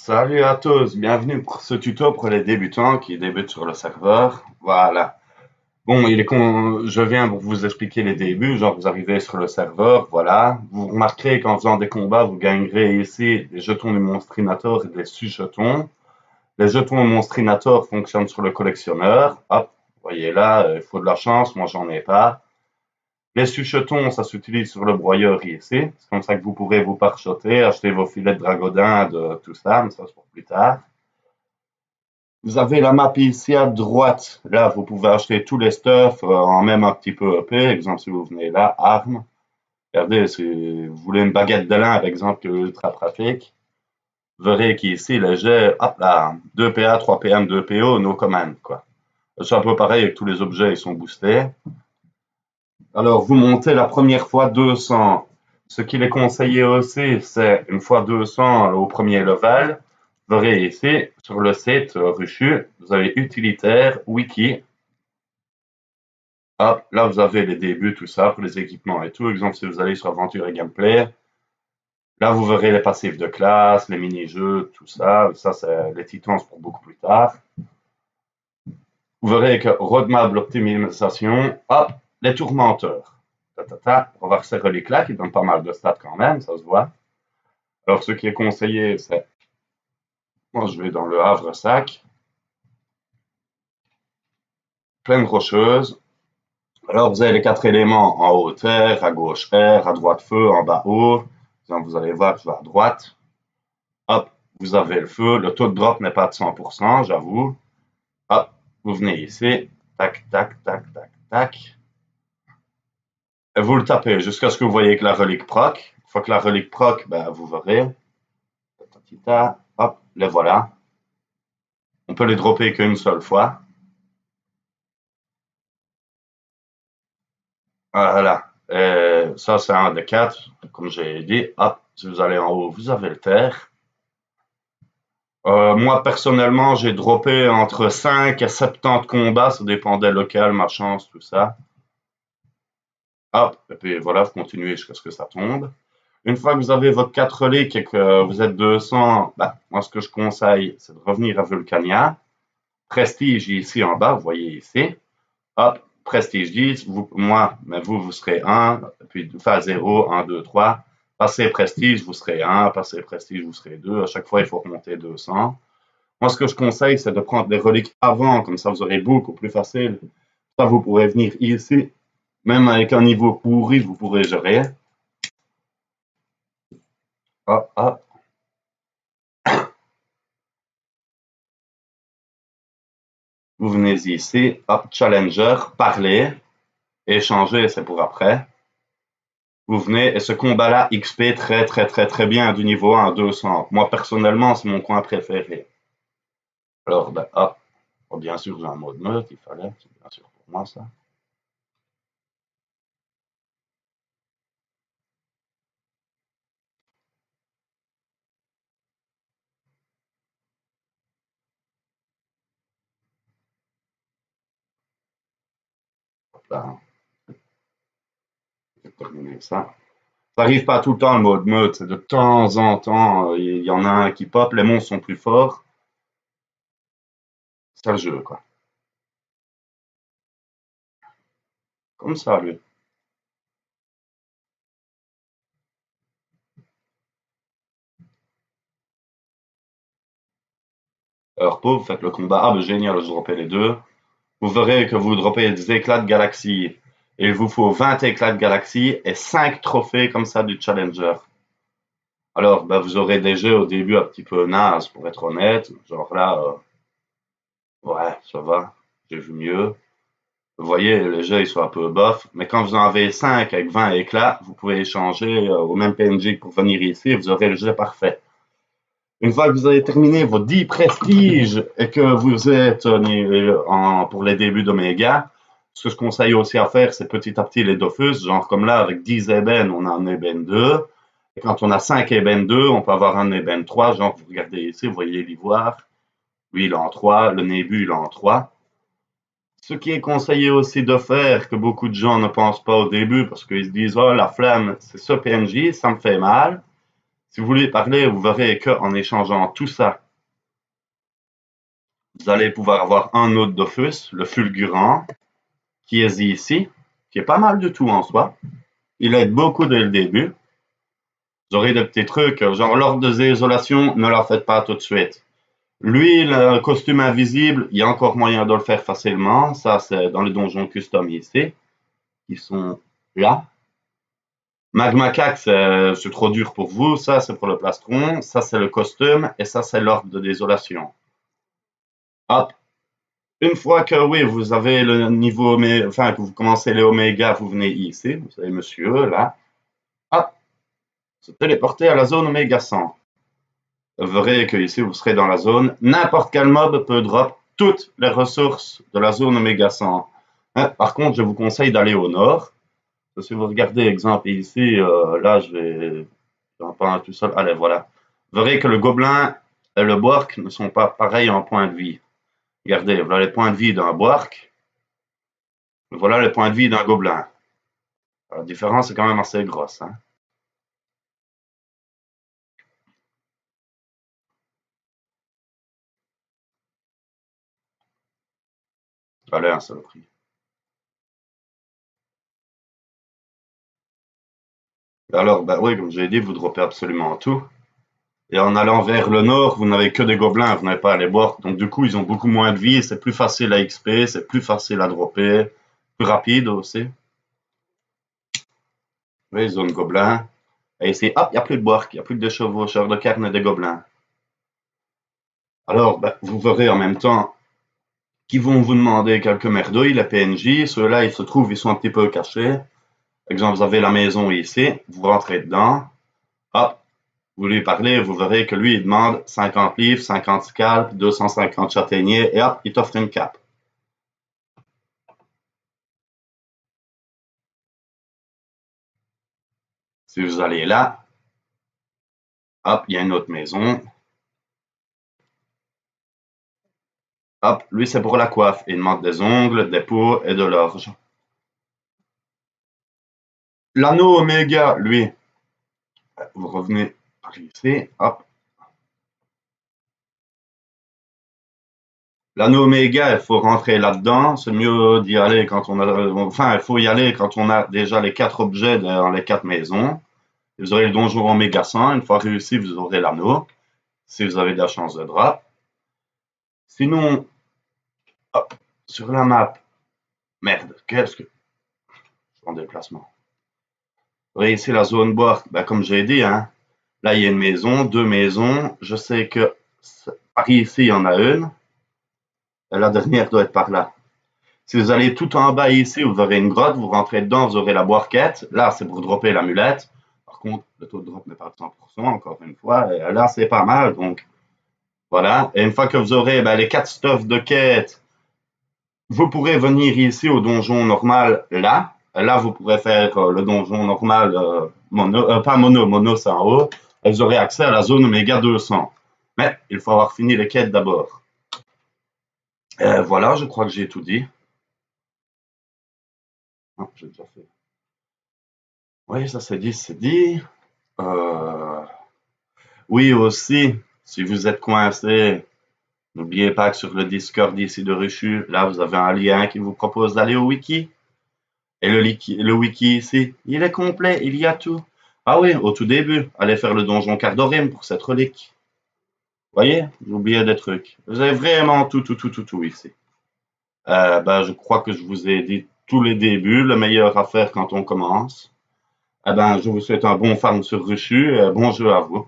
Salut à tous, bienvenue pour ce tuto pour les débutants qui débutent sur le serveur. Voilà. Bon, je viens pour vous expliquer les débuts. Genre, vous arrivez sur le serveur, voilà. Vous remarquerez qu'en faisant des combats, vous gagnerez ici des jetons du monstrinator et des sous-jetons. Les jetons monstrinator fonctionnent sur le collectionneur. Hop, vous voyez là, il faut de la chance, moi j'en ai pas. Les sous-jetons, ça s'utilise sur le broyeur ici. C'est comme ça que vous pourrez vous pare-choter, acheter vos filets de dragodin, de tout ça, mais ça c'est pour plus tard. Vous avez la map ici à droite. Là, vous pouvez acheter tous les stuffs en même un petit peu EP. Exemple, si vous venez là, armes. Regardez, si vous voulez une baguette de lin, par exemple, qui est ultra pratique. Vous verrez qu'ici, le jet, hop là, 2 PA, 3 PM, 2 PO, no command, quoi. C'est un peu pareil avec tous les objets, ils sont boostés. Alors, vous montez la première fois 200. Ce qu'il est conseillé aussi, c'est une fois 200 au premier level. Vous verrez ici, sur le site Ruchu, vous avez utilitaire, wiki. Hop, là, vous avez les débuts, tout ça, pour les équipements et tout. Exemple, si vous allez sur Aventure et Gameplay, là, vous verrez les passifs de classe, les mini-jeux, tout ça. Ça, c'est les titans pour beaucoup plus tard. Vous verrez que roadmap, l'optimisation, hop, les tourmenteurs. On va faire ces reliques-là qui donnent pas mal de stats quand même, ça se voit. Alors, ce qui est conseillé, c'est, moi, je vais dans le Havre-Sac, plaine rocheuse. Alors, vous avez les 4 éléments en haut terre, à gauche air, à droite feu, en bas eau. Donc, vous allez voir, je vais à droite. Hop, vous avez le feu. Le taux de drop n'est pas de 100%, j'avoue. Hop, vous venez ici. Tac, tac, tac, tac, tac. Et vous le tapez jusqu'à ce que vous voyez que la relique proc. Une fois que la relique proc, ben, vous verrez. Hop, les voilà. On peut les dropper qu'une seule fois. Voilà. Ça, c'est un des 4. Comme j'ai dit, hop, si vous allez en haut, vous avez le terre. Moi, personnellement, j'ai droppé entre 5 et 70 combats. Ça dépendait local, ma chance, tout ça. Hop, et puis voilà, vous continuez jusqu'à ce que ça tombe. Une fois que vous avez votre 4 reliques et que vous êtes 200, bah, moi, ce que je conseille, c'est de revenir à Vulcania. Prestige ici en bas, vous voyez ici. Hop, Prestige 10, moi, mais vous serez 1, puis enfin 0, 1, 2, 3. Passez Prestige, vous serez 1, passez Prestige, vous serez 2. À chaque fois, il faut remonter 200. Moi, ce que je conseille, c'est de prendre des reliques avant, comme ça, vous aurez beaucoup plus facile. Ça, vous pourrez venir ici. Même avec un niveau pourri, vous pourrez gérer. Hop, hop. Vous venez ici, hop, Challenger, parler, échanger, c'est pour après. Vous venez et ce combat-là, XP très très très très bien du niveau 1 à 200. Moi personnellement, c'est mon coin préféré. Alors, ben, hop, oh, bien sûr, j'ai un mode meute, il fallait, c'est bien sûr pour moi ça. Hop là, j'ai terminé ça. Ça arrive pas tout le temps le mode meute, c'est de temps en temps, il y en a un qui pop, les monstres sont plus forts. C'est le jeu, quoi. Comme ça, lui. Alors, pauvre, faites le combat. Ah, ben génial, je droppais les deux. Vous verrez que vous droppez des éclats de galaxie. Et il vous faut 20 éclats de galaxie et 5 trophées comme ça du Challenger. Alors, ben, vous aurez des jeux au début un petit peu naze, pour être honnête. Genre là, ouais, ça va, j'ai vu mieux. Vous voyez, les jeux, ils sont un peu bof. Mais quand vous en avez 5 avec 20 éclats, vous pouvez échanger au même PNJ pour venir ici et vous aurez le jeu parfait. Une fois que vous avez terminé vos 10 prestiges et que vous êtes pour les débuts d'Oméga, ce que je conseille aussi à faire, c'est petit à petit les Dofus. Genre comme là, avec 10 ébènes, on a un ébène 2. Et quand on a 5 ébènes 2, on peut avoir un ébène 3. Genre, vous regardez ici, vous voyez l'ivoire. Lui, il est en 3. Le Nébu, il est en 3. Ce qui est conseillé aussi de faire, que beaucoup de gens ne pensent pas au début, parce qu'ils se disent, oh, la flamme, c'est ce PNJ, ça me fait mal. Si vous voulez parler, vous verrez qu'en échangeant tout ça, vous allez pouvoir avoir un autre Dofus, le fulgurant, qui est ici, qui est pas mal du tout en soi. Il aide beaucoup dès le début. Vous aurez des petits trucs, genre l'ordre de désolation, ne la faites pas tout de suite. Lui, le costume invisible, il y a encore moyen de le faire facilement. Ça, c'est dans les donjons custom ici, qui sont là. Magma Cax, c'est trop dur pour vous. Ça, c'est pour le plastron. Ça, c'est le costume. Et ça, c'est l'ordre de désolation. Hop. Une fois que, oui, vous avez le niveau, enfin, que vous commencez les oméga, vous venez ici. Vous savez, monsieur, là. Hop. Se téléporter à la zone oméga 100. Vous verrez que ici, vous serez dans la zone. N'importe quel mob peut drop toutes les ressources de la zone oméga 100. Hein, par contre, je vous conseille d'aller au nord. Si vous regardez, exemple, ici, là, je vais en prendre tout seul. Allez, voilà. Vous verrez que le gobelin et le boark ne sont pas pareils en point de vie. Regardez, voilà les points de vie d'un boark. Voilà les points de vie d'un gobelin. La différence est quand même assez grosse. Hein. Allez, un seul prix. Alors, ben oui, comme j'ai dit, vous droppez absolument tout. Et en allant vers le nord, vous n'avez que des gobelins, vous n'avez pas à les boire. Donc du coup, ils ont beaucoup moins de vie, c'est plus facile à XP, c'est plus facile à dropper, plus rapide aussi. Oui, zone gobelin. Et ici, hop, il n'y a plus de boire, il n'y a plus de chevaucheurs de carne et de gobelins. Alors, ben, vous verrez en même temps qu'ils vont vous demander quelques merdouilles, les PNJ. Ceux-là, ils se trouvent, ils sont un petit peu cachés. Par exemple, vous avez la maison ici, vous rentrez dedans, hop, vous lui parlez, vous verrez que lui, il demande 50 livres, 50 scalps, 250 châtaigniers, et hop, il t'offre une cape. Si vous allez là, hop, il y a une autre maison. Hop, lui, c'est pour la coiffe. Il demande des ongles, des peaux et de l'orge. L'anneau Oméga, lui, vous revenez par ici, hop. L'anneau Oméga, il faut rentrer là-dedans. C'est mieux d'y aller quand on a. Enfin, il faut y aller quand on a déjà les 4 objets dans les 4 maisons. Vous aurez le donjon Oméga 100. Une fois réussi, vous aurez l'anneau. Si vous avez de la chance de drop. Sinon, hop, sur la map. Merde, qu'est-ce que. Je suis en déplacement. Vous voyez ici la zone bois. Ben, comme j'ai dit, hein, là, il y a une maison, 2 maisons. Je sais que par ici, il y en a une. Et la dernière doit être par là. Si vous allez tout en bas ici, vous aurez une grotte, vous rentrez dedans, vous aurez la boirquette. Là, c'est pour dropper l'amulette. Par contre, le taux de drop n'est pas de 100%, encore une fois. Et là, c'est pas mal. Donc, voilà. Et une fois que vous aurez ben, les 4 stuffs de quête, vous pourrez venir ici au donjon normal, là. Là, vous pourrez faire le donjon normal, mono, pas mono, mono c'est en haut. Et vous aurez accès à la zone Oméga 200. Mais il faut avoir fini les quêtes d'abord. Voilà, je crois que j'ai tout dit. Ah, j'ai déjà fait. Oui, ça c'est dit, c'est dit. Euh, Oui, aussi, si vous êtes coincé, n'oubliez pas que sur le Discord ici de Ruchu, là, vous avez un lien qui vous propose d'aller au wiki. Et le wiki ici, il est complet, il y a tout. Ah oui, au tout début, allez faire le donjon Cardorim pour cette relique. Vous voyez, j'ai oublié des trucs. Vous avez vraiment tout, tout, tout, tout, tout ici. Ben, je crois que je vous ai dit tous les débuts, le meilleur à faire quand on commence. Eh ben, je vous souhaite un bon farm sur Ruchu et bon jeu à vous.